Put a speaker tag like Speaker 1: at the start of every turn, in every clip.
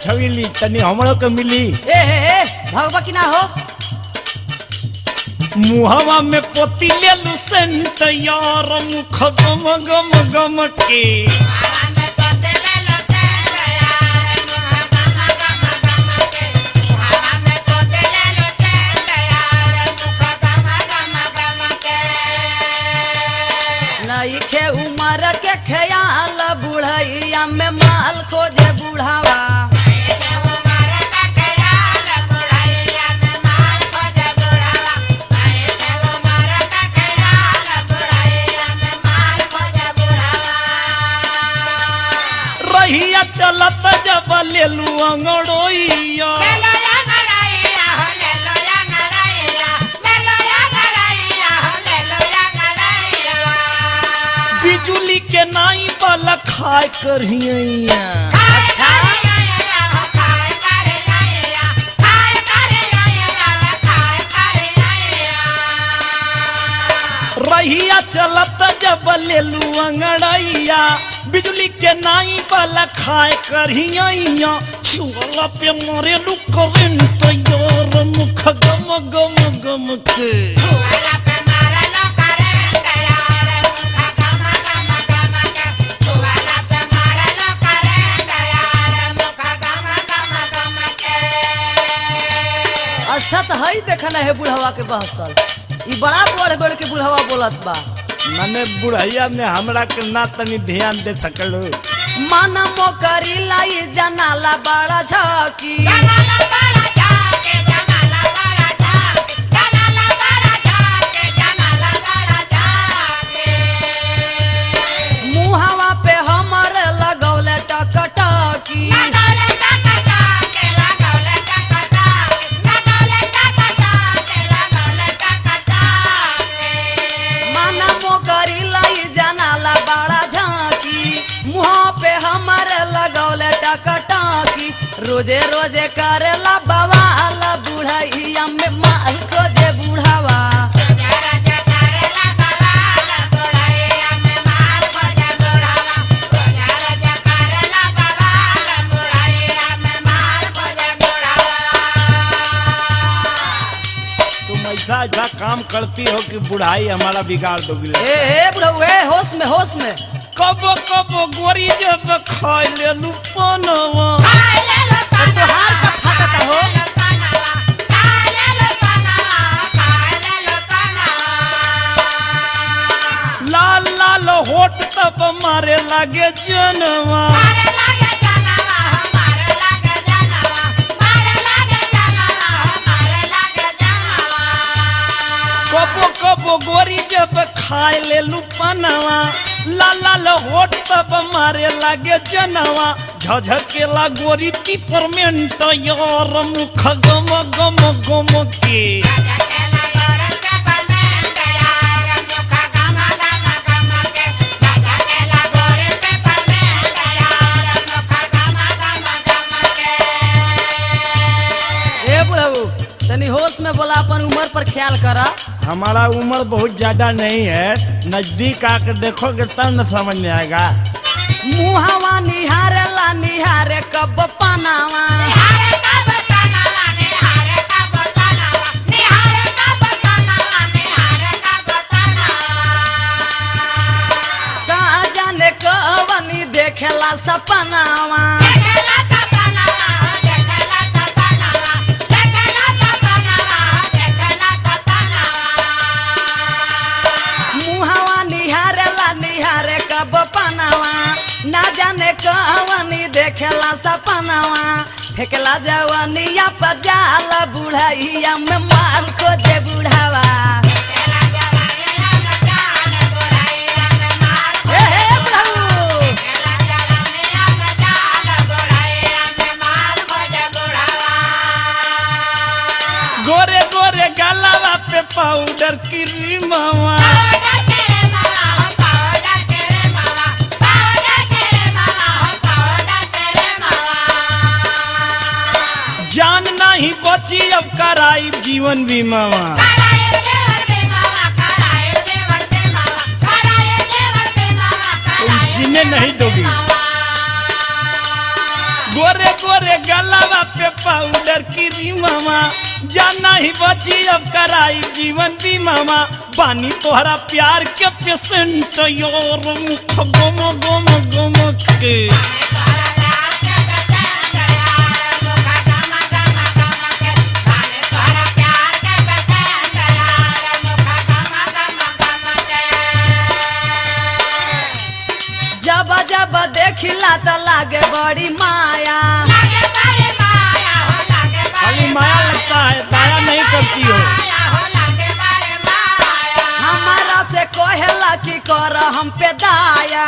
Speaker 1: छवीली तनी हमरो के मिली।
Speaker 2: ए भगवा की ना हो
Speaker 1: मुहवा में पोती ले लू सेंट यार मुख गम गम गम के
Speaker 2: नइखे उमर के ख्याल बुढ़ैया में माल खोजे बुढ़ावा
Speaker 1: रहिया चलत जब ले लू अंगड़ोइया बिजुली के नाई वाला खाए करहिया।
Speaker 2: अच्छा
Speaker 1: रहिया चलत जब ले लू अंगड़ैया बिजली के नाई वाला खाए करहिया छुअला पे मारे लू करंट यार मुख गम गम गम के
Speaker 2: अच्छा तो हई देखना है बुढ़वा के बहसल ई बड़ा बढ़ बढ़ के बुढ़वा बोलत बा
Speaker 1: मने बुढ़ैया में हमरा के ना तनी ध्यान दे सकलो
Speaker 2: मन मोकरी लाई जनाला बड़ा झकी मुहावा पे हमर लगौले टकटकी मन मोकरी लाई जनाला बड़ा झांकी मुहा पे हमर लगौले टकटकी रोजे रोजे करेला बवाल बुढ़ैया में माल खोजे बुढ़ावा
Speaker 1: तुम ऐसा काम करती हो कि बुढ़ाई हमारा बिगाड़ दोगी।
Speaker 2: ए बुढ़ऊ होश में
Speaker 1: कब कब गोरी जब खाए ले लू पनवा
Speaker 2: तोहार का फाटता हो
Speaker 1: लाल लाल होठ तब मारे लागे जनवा कबो कबो गोरी जब खाए ले लू पनवा लाल लाल होठ तब मारे लागे जनवा झझकेला गोरी पिपरमेंट यार मुख गम गम गम के
Speaker 2: ए बुढ़ऊ तनी होश में बोला अपन उम्र पर ख्याल करा
Speaker 1: हमारा उम्र बहुत ज्यादा नहीं है नजदीक आकर देखोगे तब न समझ में आएगा।
Speaker 2: मुहावा निहारे कब पनावा का जाने कवनी देखेला सपनावा मुहावा निहारे कब पनावा ना जाने कवनी देखेला सपनावा फेंकला जवानिया पर जाल बुढ़ैया में माल खोजे बुढ़ावा
Speaker 1: गोरे गोरे गलवा पे पाउडर क्रीमवा जान नहीं बची अब कराई जीवन बीमावा तुम जीने नहीं दोगी। गोरे गोरे गलावा पे पाउडर की रीमामा जाना ही बची अब कराई जीवन बीमामा बानी तोहरा प्यार के पेशेंट योर मुख गम गम गम के
Speaker 2: जब जब देखिला त लागे बड़ी माया
Speaker 1: खाली माया लगता है दया नहीं करती हो
Speaker 2: हमारा से कहेला कि कर हम पे दाया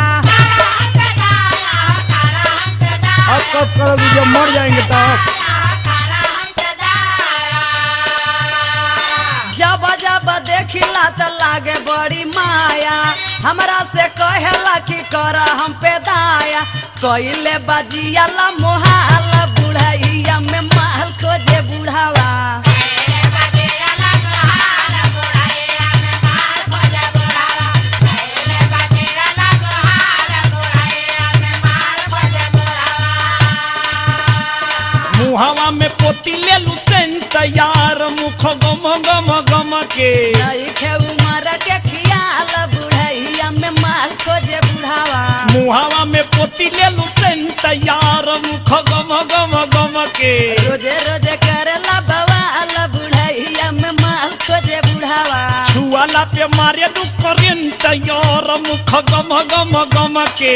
Speaker 1: अब कब करोगी जब मर जाएंगे तब
Speaker 2: जब जब देखिला त लागे बड़ी माया हमरा से कहेला कि कर हम पे दाया कइले बाजियाला मोहाल बुढ़ैया में महल खोजे बुढ़ावा
Speaker 1: मुहावा में पोती ले लू सेंट यार मुख गम गम गम के
Speaker 2: नइखे उमर के खियाल बुढ़ैया में महल खोजे बुढ़ावा
Speaker 1: मुहावा में पोती ले लू सेंट यार मुख गम गम गम के
Speaker 2: रोजे रोजे करेला बवाल बुढ़ैया में महल खोजे बुढ़ावा
Speaker 1: छुआला पे मारे दू करेंट यार मुख गम गम गम के